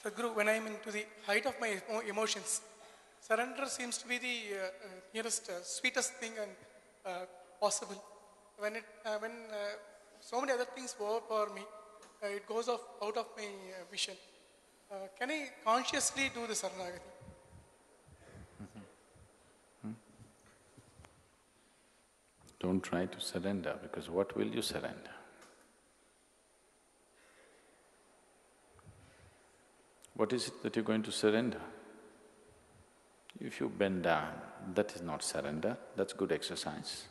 Sadhguru, when I am into the height of my emotions, surrender seems to be the nearest, sweetest thing and possible. When so many other things overpower me, it goes out of my vision. Can I consciously do the Saranagati? Don't try to surrender, because what will you surrender? What is it that you're going to surrender? If you bend down, that is not surrender, that's good exercise.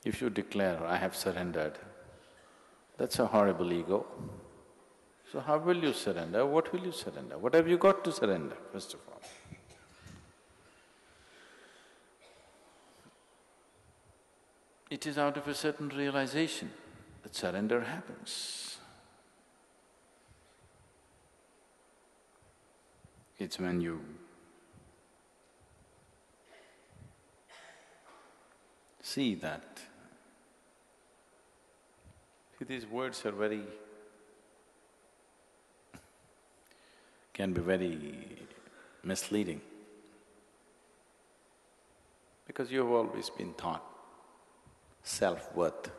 If you declare, I have surrendered, that's a horrible ego. So how will you surrender? What will you surrender? What have you got to surrender, first of all? It is out of a certain realization that surrender happens. It's when you see that… See, these words are can be very misleading, because you have always been taught self-worth,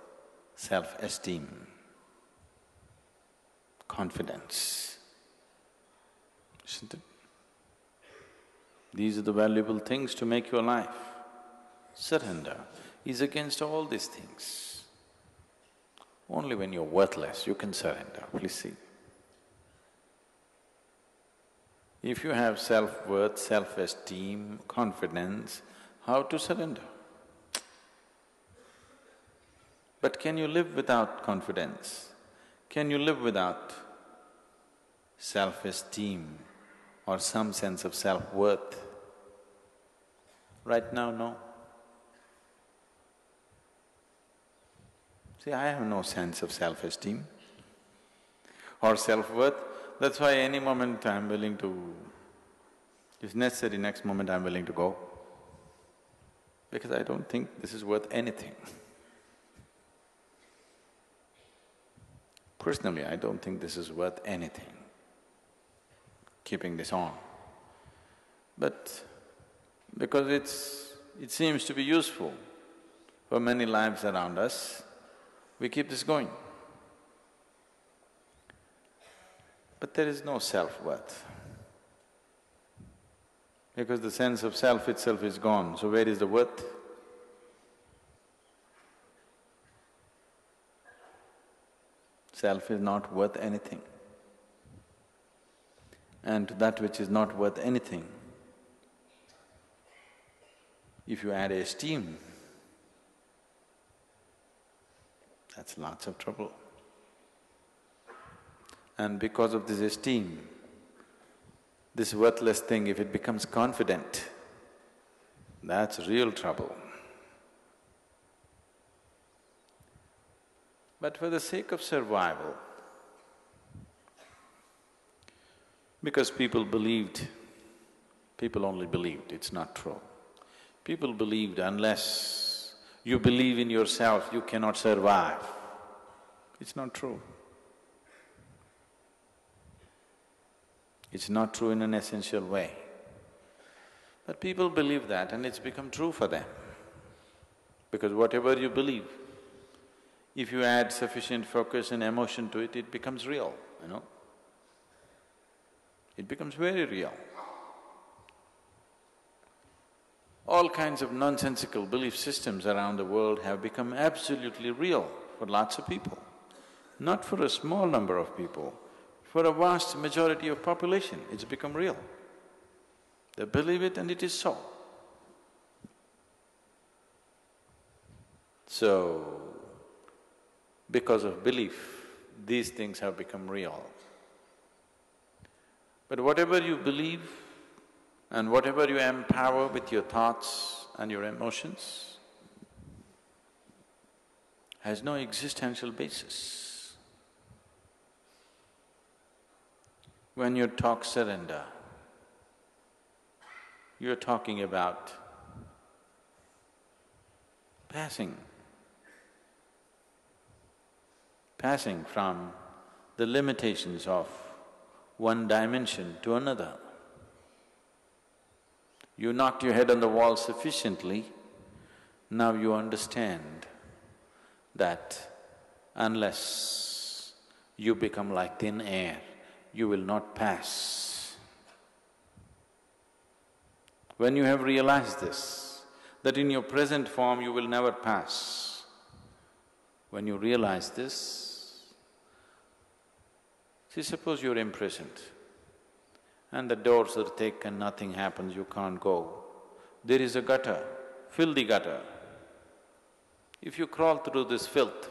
self-esteem, confidence, isn't it? These are the valuable things to make your life. Surrender is against all these things. Only when you're worthless you can surrender, please see. If you have self-worth, self-esteem, confidence, how to surrender? But can you live without confidence? Can you live without self-esteem or some sense of self-worth? Right now, no. See, I have no sense of self-esteem or self-worth. That's why any moment I'm willing to… if necessary, next moment I'm willing to go, because I don't think this is worth anything. Personally, I don't think this is worth anything, keeping this on. But because it seems to be useful for many lives around us, we keep this going. But there is no self-worth, because the sense of self itself is gone, so where is the worth? Self is not worth anything. And to that which is not worth anything, if you add esteem, that's lots of trouble. And because of this esteem, this worthless thing, if it becomes confident, that's real trouble. But for the sake of survival, because people believed, people only believed, it's not true. People believed unless you believe in yourself, you cannot survive. It's not true. It's not true in an essential way. But people believe that and it's become true for them. Because whatever you believe, if you add sufficient focus and emotion to it, it becomes real, you know. It becomes very real. All kinds of nonsensical belief systems around the world have become absolutely real for lots of people. Not for a small number of people, for a vast majority of population, it's become real. They believe it and it is so. So, because of belief, these things have become real. But whatever you believe and whatever you empower with your thoughts and your emotions has no existential basis. When you talk surrender, you're talking about passing passing from the limitations of one dimension to another. You knocked your head on the wall sufficiently, now you understand that unless you become like thin air, you will not pass. When you have realized this, that in your present form you will never pass, when you realize this, see, suppose you're imprisoned and the doors are thick and nothing happens, you can't go. There is a gutter, filthy gutter. If you crawl through this filth,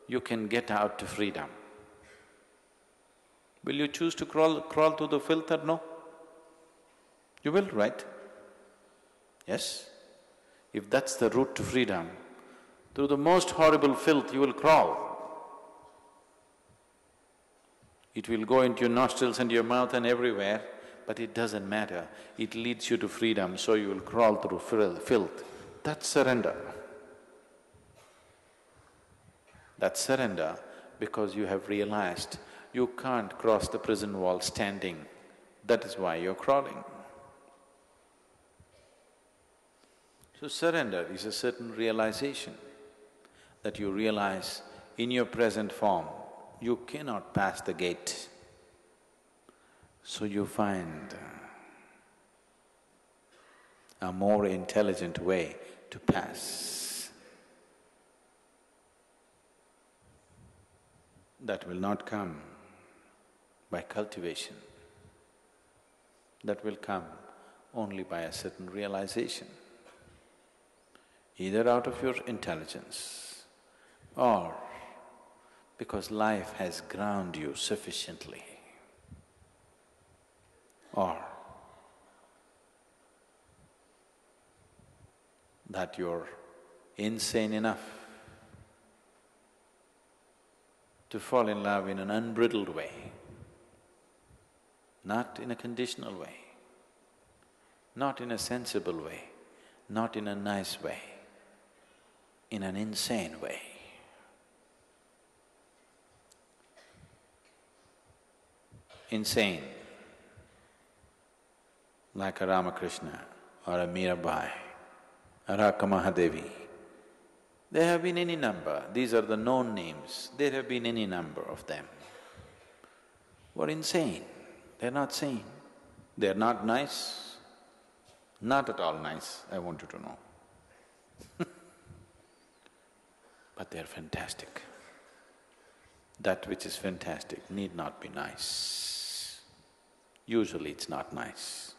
you can get out to freedom. Will you choose to crawl through the filth or no? You will, right? Yes? If that's the route to freedom, through the most horrible filth you will crawl. It will go into your nostrils and your mouth and everywhere, but it doesn't matter. It leads you to freedom, so you will crawl through filth. That's surrender. That's surrender because you have realized you can't cross the prison wall standing. That is why you're crawling. So surrender is a certain realization that you realize in your present form, you cannot pass the gate. So you find a more intelligent way to pass. That will not come by cultivation. That will come only by a certain realization, either out of your intelligence or because life has ground you sufficiently, or that you're insane enough to fall in love in an unbridled way, not in a conditional way, not in a sensible way, not in a nice way, in an insane way. Insane, like a Ramakrishna or a Mirabai or a Mahadevi. There have been any number, these are the known names, there have been any number of them. Were insane, they're not sane, they're not nice, not at all nice, I want you to know. But they're fantastic. That which is fantastic need not be nice. Usually it's not nice.